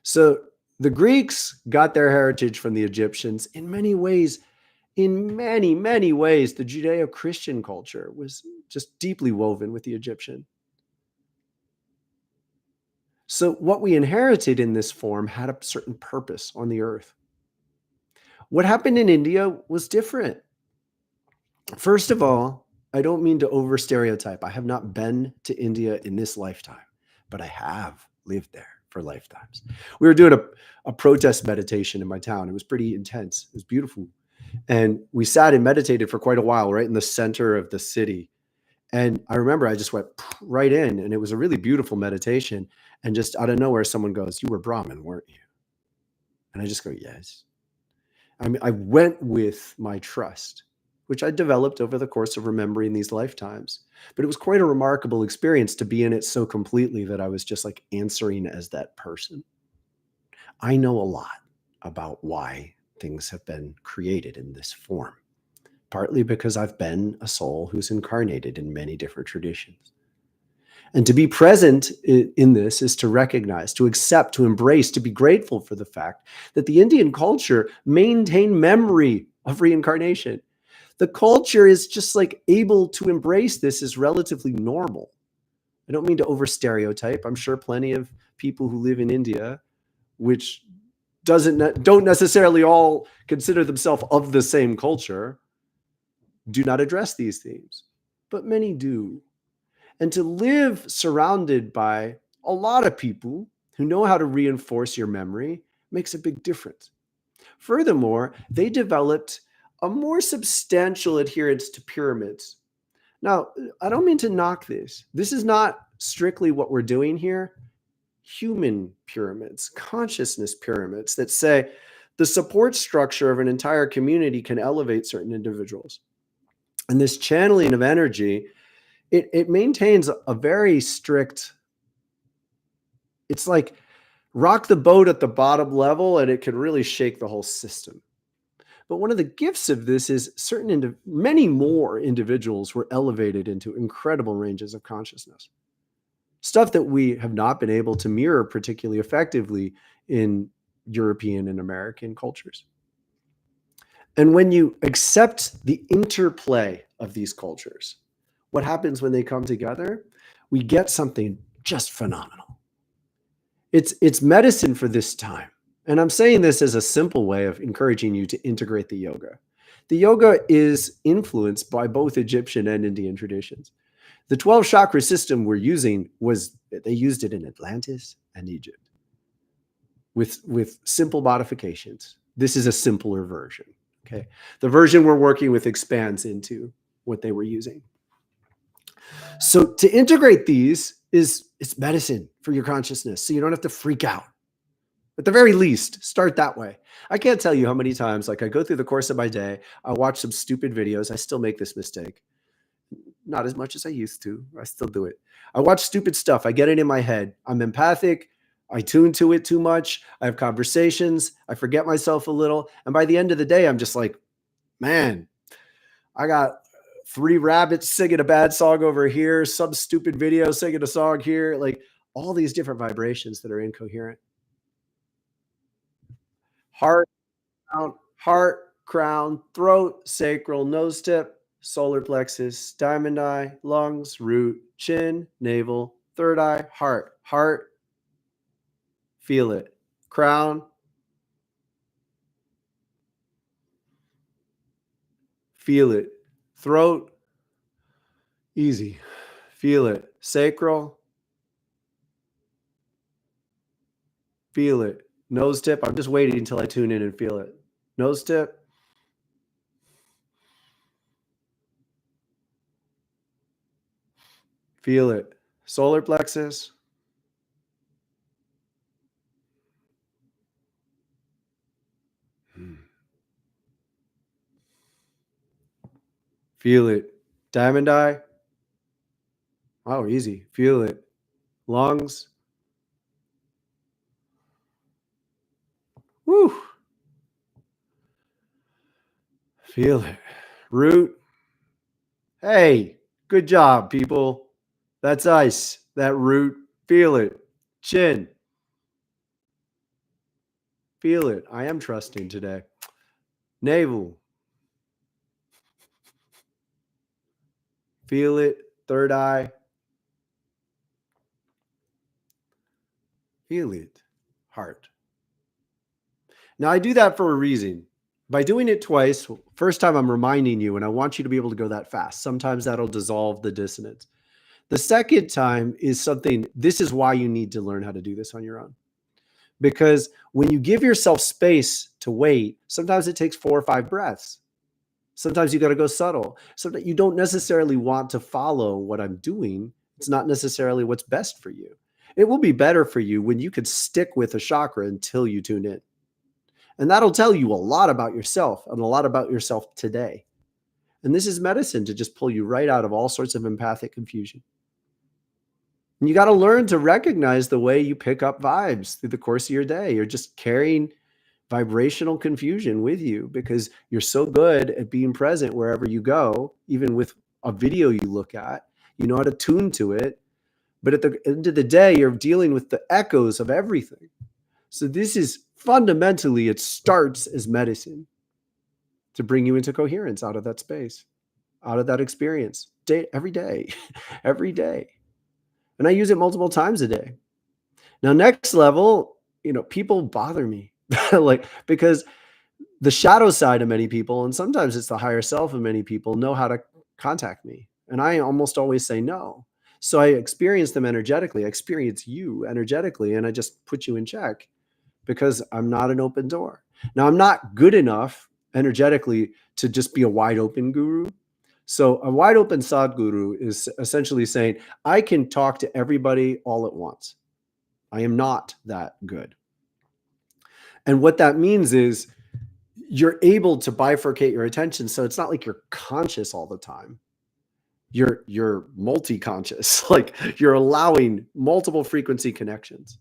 So the Greeks got their heritage from the Egyptians. In many ways, the Judeo-Christian culture was just deeply woven with the Egyptian. So what we inherited in this form had a certain purpose on the earth. What happened in India was different. First of all, I don't mean to over stereotype. I have not been to India in this lifetime, but I have lived there for lifetimes. We were doing a protest meditation in my town. It was pretty intense. It was beautiful. And we sat and meditated for quite a while, right in the center of the city. And I remember I just went right in, and it was a really beautiful meditation. And just out of nowhere, someone goes, "You were Brahmin, weren't you?" And I just go, "Yes." I mean, I went with my trust, which I developed over the course of remembering these lifetimes. But it was quite a remarkable experience to be in it so completely that I was just like answering as that person. I know a lot about why things have been created in this form, partly because I've been a soul who's incarnated in many different traditions. And to be present in this is to recognize, to accept, to embrace, to be grateful for the fact that the Indian culture maintained memory of reincarnation. The culture is just like able to embrace this as relatively normal. I don't mean to over stereotype. I'm sure plenty of people who live in India, which don't necessarily all consider themselves of the same culture, do not address these themes, but many do. And to live surrounded by a lot of people who know how to reinforce your memory makes a big difference. Furthermore, they developed a more substantial adherence to pyramids. Now, I don't mean to knock this. This is not strictly what we're doing here. Human pyramids, consciousness pyramids that say the support structure of an entire community can elevate certain individuals. And this channeling of energy, it maintains a very strict, it's like rock the boat at the bottom level and it can really shake the whole system. But one of the gifts of this is many more individuals were elevated into incredible ranges of consciousness. Stuff that we have not been able to mirror particularly effectively in European and American cultures. And when you accept the interplay of these cultures, what happens when they come together? We get something just phenomenal. It's medicine for this time. And I'm saying this as a simple way of encouraging you to integrate the yoga. The yoga is influenced by both Egyptian and Indian traditions. The 12 chakra system we're using they used it in Atlantis and Egypt with simple modifications. This is a simpler version. Okay. The version we're working with expands into what they were using. So to integrate these it's medicine for your consciousness. So you don't have to freak out. At the very least, start that way. I can't tell you how many times, like I go through the course of my day, I watch some stupid videos. I still make this mistake. Not as much as I used to. I still do it. I watch stupid stuff. I get it in my head. I'm empathic. I tune to it too much. I have conversations. I forget myself a little. And by the end of the day, I'm just like, man, I got 3 rabbits singing a bad song over here, some stupid video singing a song here, like all these different vibrations that are incoherent. Heart, crown, throat, sacral, nose tip, solar plexus, diamond eye, lungs, root, chin, navel, third eye, heart, feel it, crown, feel it, throat, easy, Feel it. Sacral. Feel it. Nose tip. I'm just waiting until I tune in and feel it. Nose tip. Feel it. Solar plexus. Feel it. Diamond eye. Oh, easy. Feel it. Lungs. Woo. Feel it. Root. Hey, good job, people. That's ice. That root. Feel it. Chin. Feel it. I am trusting today. Navel. Feel it. Third eye. Feel it. Heart. Now, I do that for a reason. By doing it twice, first time I'm reminding you, and I want you to be able to go that fast. Sometimes that'll dissolve the dissonance. The second time is something, this is why you need to learn how to do this on your own. Because when you give yourself space to wait, sometimes it takes 4 or 5 breaths. Sometimes you got to go subtle. So that you don't necessarily want to follow what I'm doing. It's not necessarily what's best for you. It will be better for you when you can stick with a chakra until you tune in. And that'll tell you a lot about yourself and a lot about yourself today. And this is medicine to just pull you right out of all sorts of empathic confusion. And you got to learn to recognize the way you pick up vibes through the course of your day. You're just carrying vibrational confusion with you because you're so good at being present wherever you go, even with a video you look at. You know how to tune to it. But at the end of the day, you're dealing with the echoes of everything. So this is fundamentally, it starts as medicine to bring you into coherence out of that space, out of that experience, every day, every day. And I use it multiple times a day. Now, next level, people bother me like, because the shadow side of many people, and sometimes it's the higher self of many people, know how to contact me. And I almost always say no. So I experience them energetically. I experience you energetically, and I just put you in check because I'm not an open door. Now, I'm not good enough energetically to just be a wide open guru. So a wide open Sadguru is essentially saying, I can talk to everybody all at once. I am not that good. And what that means is you're able to bifurcate your attention. So it's not like you're conscious all the time. You're multi-conscious, like you're allowing multiple frequency connections.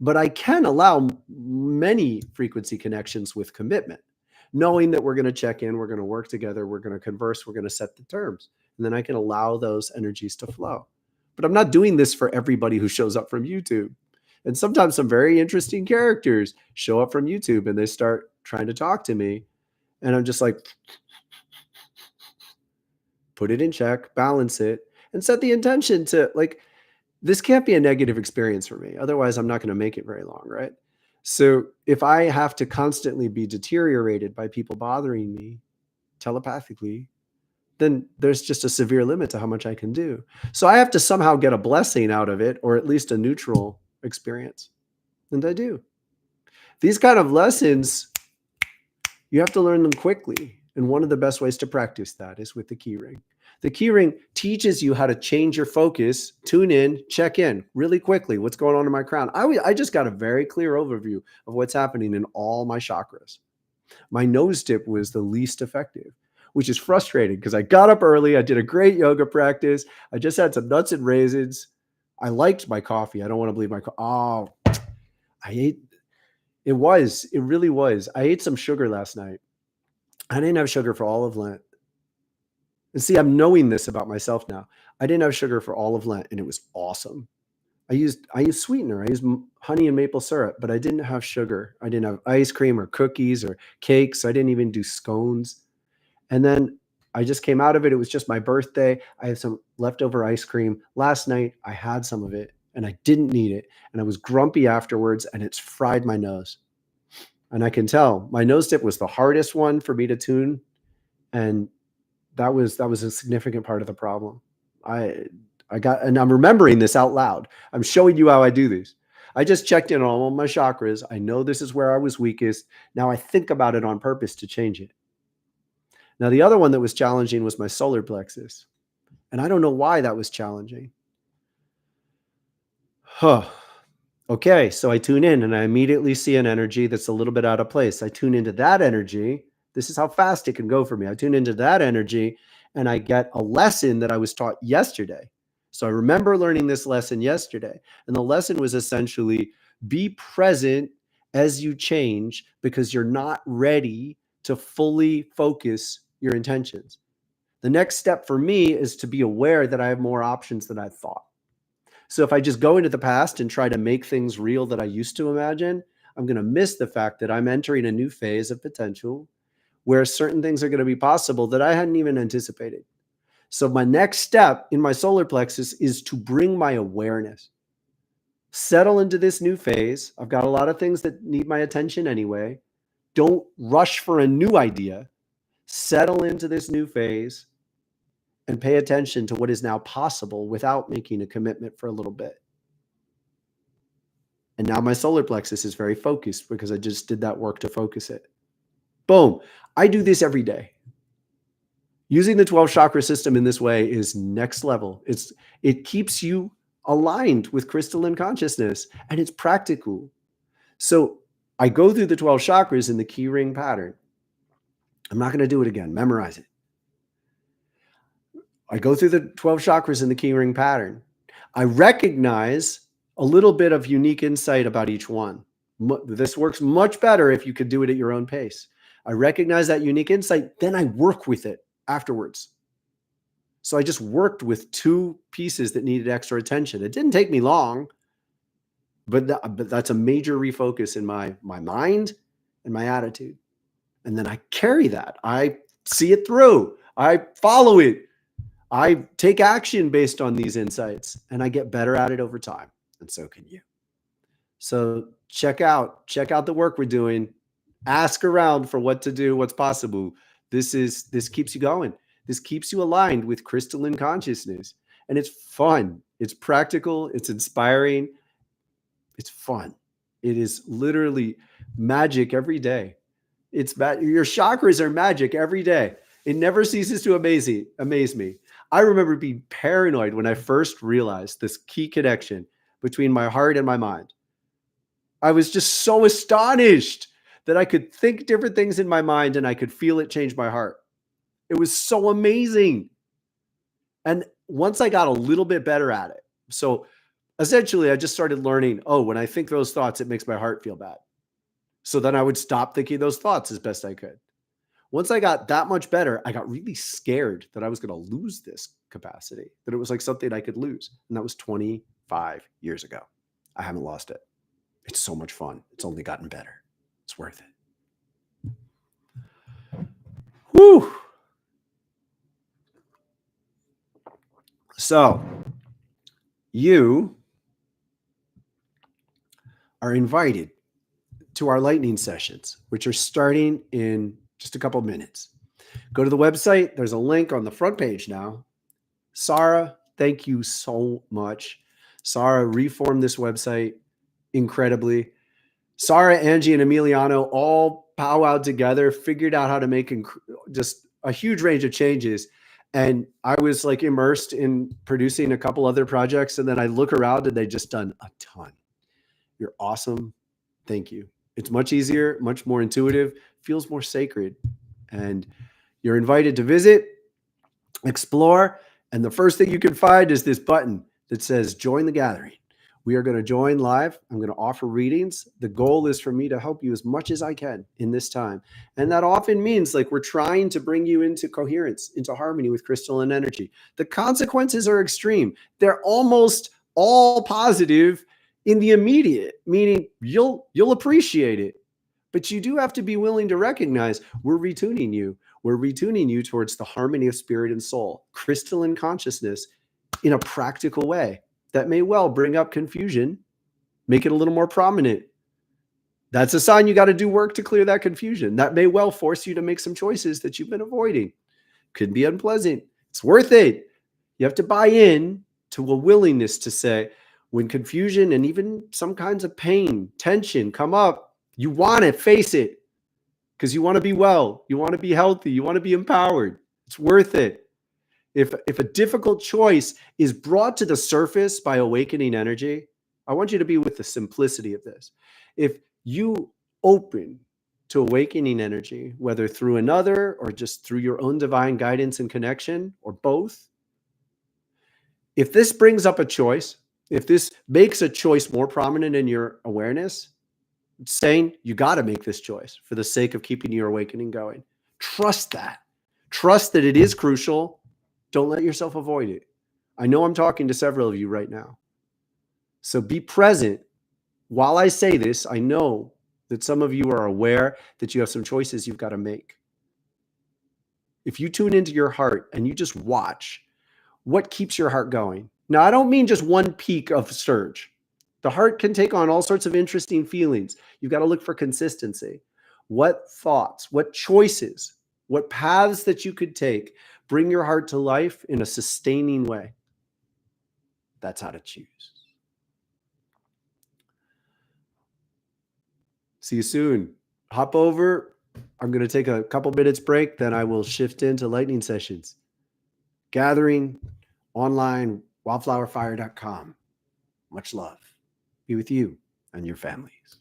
But I can allow many frequency connections with commitment, knowing that we're going to check in, we're going to work together, we're going to converse, we're going to set the terms. And then I can allow those energies to flow. But I'm not doing this for everybody who shows up from YouTube. And sometimes some very interesting characters show up from YouTube and they start trying to talk to me. And I'm just like, put it in check, balance it, and set the intention to like, this can't be a negative experience for me. Otherwise, I'm not going to make it very long, right? So if I have to constantly be deteriorated by people bothering me telepathically, then there's just a severe limit to how much I can do. So I have to somehow get a blessing out of it, or at least a neutral experience. And I do. These kind of lessons, you have to learn them quickly. And one of the best ways to practice that is with the key ring. The key ring teaches you how to change your focus, tune in, check in really quickly. What's going on in my crown? I just got a very clear overview of what's happening in all my chakras. My nose tip was the least effective, which is frustrating because I got up early. I did a great yoga practice. I just had some nuts and raisins. I liked my coffee. I don't want to believe my coffee. Oh, I ate. It really was. I ate some sugar last night. I didn't have sugar for all of Lent. And see, I'm knowing this about myself now. I didn't have sugar for all of Lent, and it was awesome. I used sweetener. I used honey and maple syrup, but I didn't have sugar. I didn't have ice cream or cookies or cakes. I didn't even do scones. And then I just came out of it. It was just my birthday. I had some leftover ice cream. Last night, I had some of it, and I didn't need it. And I was grumpy afterwards, and it's fried my nose. And I can tell my nose tip was the hardest one for me to tune. And that was a significant part of the problem. and I'm remembering this out loud. I'm showing you how I do these. I just checked in on all my chakras. I know this is where I was weakest. Now I think about it on purpose to change it. Now, the other one that was challenging was my solar plexus. And I don't know why that was challenging. Okay, so I tune in and I immediately see an energy that's a little bit out of place. I tune into that energy. This is how fast it can go for me. I tune into that energy and I get a lesson that I was taught yesterday. So I remember learning this lesson yesterday. And the lesson was essentially be present as you change because you're not ready to fully focus your intentions. The next step for me is to be aware that I have more options than I thought. So if I just go into the past and try to make things real that I used to imagine, I'm going to miss the fact that I'm entering a new phase of potential where certain things are going to be possible that I hadn't even anticipated. So my next step in my solar plexus is to bring my awareness, settle into this new phase. I've got a lot of things that need my attention anyway. Don't rush for a new idea. Settle into this new phase and pay attention to what is now possible without making a commitment for a little bit. And now my solar plexus is very focused because I just did that work to focus it. Boom. I do this every day. Using the 12 chakra system in this way is next level. It keeps you aligned with crystalline consciousness and it's practical. So I go through the 12 chakras in the key ring pattern. I'm not going to do it again. Memorize it. I go through the 12 chakras in the key ring pattern. I recognize a little bit of unique insight about each one. This works much better if you could do it at your own pace. I recognize that unique insight, then I work with it afterwards. So I just worked with 2 pieces that needed extra attention. It didn't take me long, but that's a major refocus in my mind and my attitude. And then I carry that. I see it through. I follow it. I take action based on these insights and I get better at it over time. And so can you. So check out the work we're doing. Ask around for what to do, what's possible. This keeps you going. This keeps you aligned with crystalline consciousness. And it's fun. It's practical. It's inspiring. It's fun. It is literally magic every day. Your chakras are magic every day. It never ceases to amaze me. I remember being paranoid when I first realized this key connection between my heart and my mind. I was just so astonished that I could think different things in my mind and I could feel it change my heart. It was so amazing. And once I got a little bit better at it, so essentially I just started learning, when I think those thoughts, it makes my heart feel bad. So then I would stop thinking those thoughts as best I could. Once I got that much better, I got really scared that I was going to lose this capacity, that it was like something I could lose. And that was 25 years ago. I haven't lost it. It's so much fun. It's only gotten better. It's worth it. Whew. So you are invited to our lightning sessions, which are starting in just a couple of minutes. Go to the website. There's a link on the front page now. Sarah, thank you so much. Sarah reformed this website incredibly. Sarah, Angie, and Emiliano all powwowed together, figured out how to make just a huge range of changes. And I was like immersed in producing a couple other projects. And then I look around and they just done a ton. You're awesome. Thank you. It's much easier, much more intuitive, feels more sacred. And you're invited to visit, explore. And the first thing you can find is this button that says join the gathering. We are going to join live. I'm going to offer readings. The goal is for me to help you as much as I can in this time. And that often means like we're trying to bring you into coherence, into harmony with crystalline energy. The consequences are extreme. They're almost all positive in the immediate, meaning you'll appreciate it. But you do have to be willing to recognize we're retuning you. We're retuning you towards the harmony of spirit and soul, crystalline consciousness in a practical way. That may well bring up confusion, make it a little more prominent. That's a sign you got to do work to clear that confusion. That may well force you to make some choices that you've been avoiding. Could be unpleasant. It's worth it. You have to buy in to a willingness to say, when confusion and even some kinds of pain, tension come up, you want to face it because you want to be well, you want to be healthy, you want to be empowered. It's worth it. If a difficult choice is brought to the surface by awakening energy, I want you to be with the simplicity of this. If you open to awakening energy, whether through another or just through your own divine guidance and connection, or both, if this brings up a choice, if this makes a choice more prominent in your awareness, it's saying you got to make this choice for the sake of keeping your awakening going. Trust that. Trust that it is crucial. Don't let yourself avoid it. I know I'm talking to several of you right now. So be present. While I say this, I know that some of you are aware that you have some choices you've got to make. If you tune into your heart and you just watch, what keeps your heart going? Now, I don't mean just one peak of surge. The heart can take on all sorts of interesting feelings. You've got to look for consistency. What thoughts, what choices, what paths that you could take bring your heart to life in a sustaining way? That's how to choose. See you soon. Hop over. I'm going to take a couple minutes break, then I will shift into lightning sessions. Gathering online, wildflowerfire.com. Much love be with you and your families.